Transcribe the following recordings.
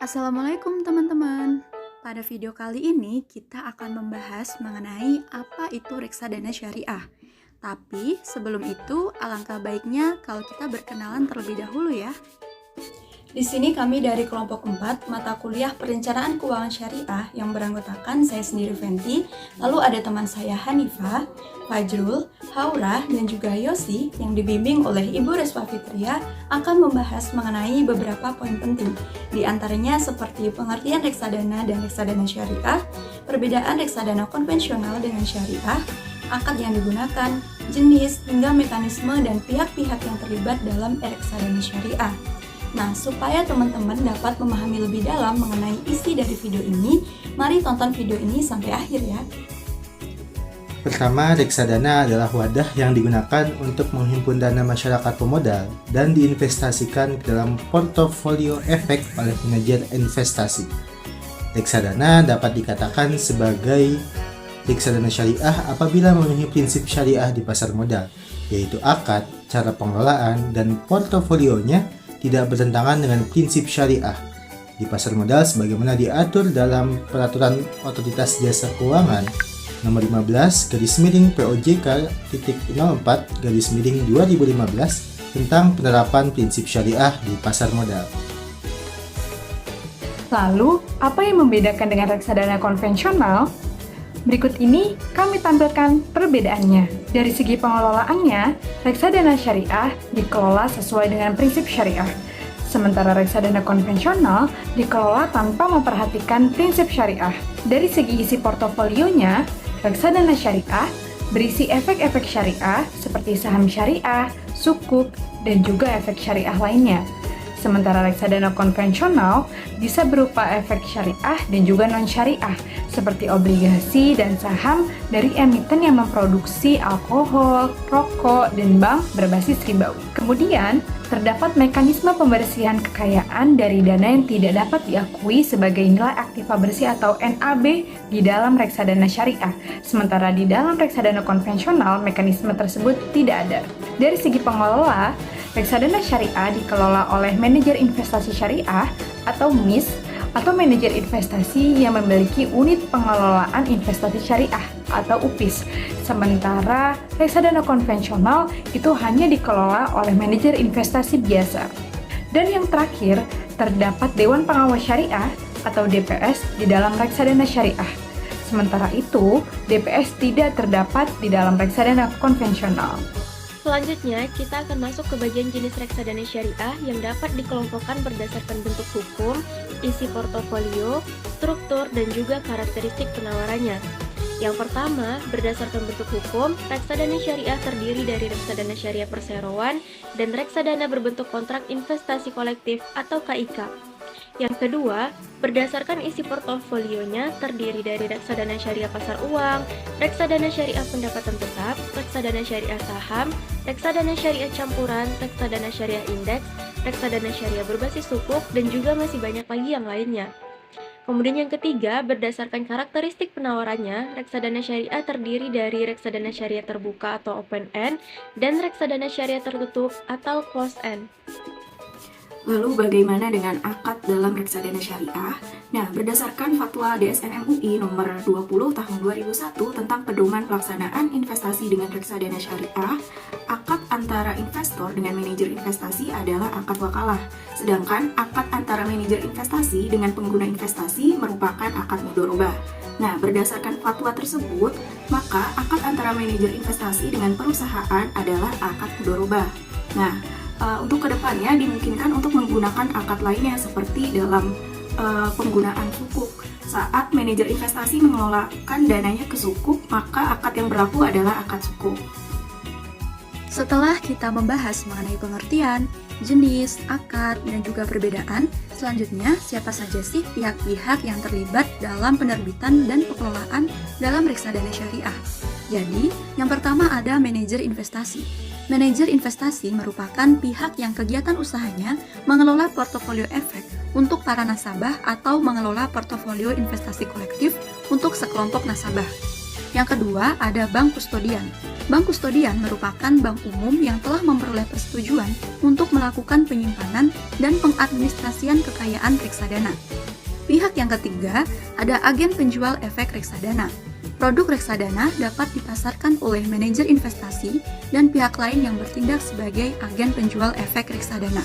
Assalamualaikum teman-teman. Pada video kali ini kita akan membahas mengenai apa itu reksadana syariah. Tapi sebelum itu alangkah baiknya kalau kita berkenalan terlebih dahulu ya. Di sini kami dari kelompok 4 mata kuliah Perencanaan Keuangan Syariah yang beranggotakan saya sendiri Fenty, lalu ada teman saya Hanifah, Fajrul, Haura, dan juga Yosi yang dibimbing oleh Ibu Reswa Fitria akan membahas mengenai beberapa poin penting. Di antaranya seperti pengertian reksadana dan reksadana syariah, perbedaan reksadana konvensional dengan syariah, akad yang digunakan, jenis, hingga mekanisme dan pihak-pihak yang terlibat dalam reksadana syariah. Nah, supaya teman-teman dapat memahami lebih dalam mengenai isi dari video ini, mari tonton video ini sampai akhir ya. Pertama, reksadana adalah wadah yang digunakan untuk menghimpun dana masyarakat pemodal dan diinvestasikan ke dalam portofolio efek oleh manajer investasi. Reksadana dapat dikatakan sebagai reksadana syariah apabila memenuhi prinsip syariah di pasar modal, yaitu akad, cara pengelolaan, dan portofolionya tidak bertentangan dengan prinsip syariah di pasar modal sebagaimana diatur dalam Peraturan Otoritas Jasa Keuangan Nomor 15/POJK.04/2015 tentang penerapan prinsip syariah di pasar modal. Lalu, apa yang membedakan dengan reksadana konvensional? Berikut ini kami tampilkan perbedaannya. Dari segi pengelolaannya, reksadana syariah dikelola sesuai dengan prinsip syariah. Sementara reksadana konvensional dikelola tanpa memperhatikan prinsip syariah. Dari segi isi portofolionya, reksadana syariah berisi efek-efek syariah seperti saham syariah, sukuk, dan juga efek syariah lainnya. Sementara reksadana konvensional bisa berupa efek syariah dan juga non-syariah, seperti obligasi dan saham dari emiten yang memproduksi alkohol, rokok, dan bank berbasis ribawi. Kemudian, terdapat mekanisme pembersihan kekayaan dari dana yang tidak dapat diakui sebagai nilai aktiva bersih atau NAB di dalam reksadana syariah. Sementara di dalam reksadana konvensional, mekanisme tersebut tidak ada. Dari segi pengelola, reksadana syariah dikelola oleh manajer investasi syariah atau MIS atau manajer investasi yang memiliki unit pengelolaan investasi syariah atau UPIS. Sementara reksadana konvensional itu hanya dikelola oleh manajer investasi biasa. Dan yang terakhir, terdapat Dewan Pengawas Syariah atau DPS di dalam reksadana syariah. Sementara itu, DPS tidak terdapat di dalam reksadana konvensional. Selanjutnya, kita akan masuk ke bagian jenis reksadana syariah yang dapat dikelompokkan berdasarkan bentuk hukum, isi portofolio, struktur, dan juga karakteristik penawarannya. Yang pertama, berdasarkan bentuk hukum, reksadana syariah terdiri dari reksadana syariah perseroan dan reksadana berbentuk kontrak investasi kolektif atau KIK. Yang kedua, berdasarkan isi portofolionya terdiri dari reksadana syariah pasar uang, reksadana syariah pendapatan tetap, reksadana syariah saham, reksadana syariah campuran, reksadana syariah indeks, reksadana syariah berbasis sukuk, dan juga masih banyak lagi yang lainnya. Kemudian yang ketiga, berdasarkan karakteristik penawarannya, reksadana syariah terdiri dari reksadana syariah terbuka atau open end dan reksadana syariah tertutup atau closed end. Lalu bagaimana dengan akad dalam reksadana syariah? Nah, berdasarkan fatwa DSN MUI nomor 20 tahun 2001 tentang pedoman pelaksanaan investasi dengan reksadana syariah, akad antara investor dengan manajer investasi adalah akad wakalah. Sedangkan akad antara manajer investasi dengan pengguna investasi merupakan akad mudharabah. Nah, berdasarkan fatwa tersebut, maka akad antara manajer investasi dengan perusahaan adalah akad mudharabah. Nah, untuk kedepannya dimungkinkan untuk menggunakan akad lainnya seperti dalam penggunaan sukuk. Saat manajer investasi mengelolakan dananya ke sukuk, maka akad yang berlaku adalah akad sukuk. Setelah kita membahas mengenai pengertian, jenis, akad, dan juga perbedaan, selanjutnya siapa saja sih pihak-pihak yang terlibat dalam penerbitan dan pengelolaan dalam reksadana syariah? Jadi, yang pertama ada manajer investasi. Manajer investasi merupakan pihak yang kegiatan usahanya mengelola portofolio efek untuk para nasabah atau mengelola portofolio investasi kolektif untuk sekelompok nasabah. Yang kedua, ada bank kustodian. Bank kustodian merupakan bank umum yang telah memperoleh persetujuan untuk melakukan penyimpanan dan pengadministrasian kekayaan reksadana. Pihak yang ketiga, ada agen penjual efek reksadana. Produk reksadana dapat dipasarkan oleh manajer investasi dan pihak lain yang bertindak sebagai agen penjual efek reksadana.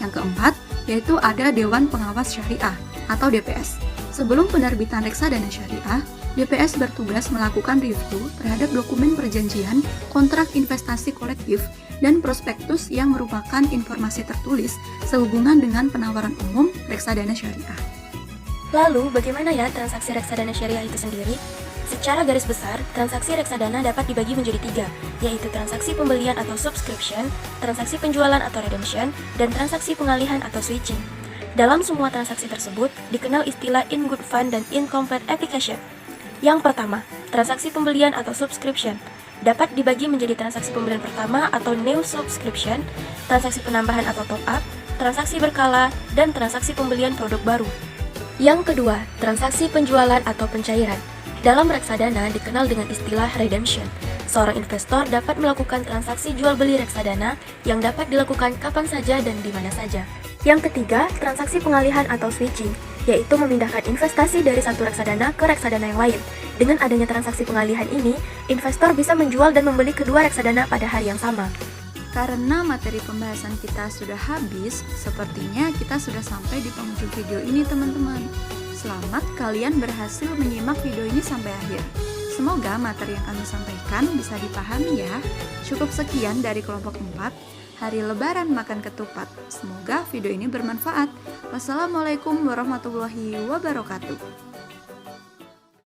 Yang keempat, yaitu ada Dewan Pengawas Syariah atau DPS. Sebelum penerbitan reksadana syariah, DPS bertugas melakukan review terhadap dokumen perjanjian, kontrak investasi kolektif, dan prospektus yang merupakan informasi tertulis sehubungan dengan penawaran umum reksadana syariah. Lalu, bagaimana ya transaksi reksadana syariah itu sendiri? Secara garis besar, transaksi reksadana dapat dibagi menjadi 3, yaitu transaksi pembelian atau subscription, transaksi penjualan atau redemption, dan transaksi pengalihan atau switching. Dalam semua transaksi tersebut, dikenal istilah in good fund dan incomplete application. Yang pertama, transaksi pembelian atau subscription dapat dibagi menjadi transaksi pembelian pertama atau new subscription, transaksi penambahan atau top up, transaksi berkala, dan transaksi pembelian produk baru. Yang kedua, transaksi penjualan atau pencairan. Dalam reksadana dikenal dengan istilah redemption. Seorang investor dapat melakukan transaksi jual beli reksadana yang dapat dilakukan kapan saja dan di mana saja. Yang ketiga, transaksi pengalihan atau switching, yaitu memindahkan investasi dari satu reksadana ke reksadana yang lain. Dengan adanya transaksi pengalihan ini, investor bisa menjual dan membeli kedua reksadana pada hari yang sama. Karena materi pembahasan kita sudah habis, sepertinya kita sudah sampai di penghujung video ini teman-teman. Selamat kalian berhasil menyimak video ini sampai akhir. Semoga materi yang kami sampaikan bisa dipahami ya. Cukup sekian dari kelompok 4, Hari Lebaran Makan Ketupat. Semoga video ini bermanfaat. Wassalamualaikum warahmatullahi wabarakatuh.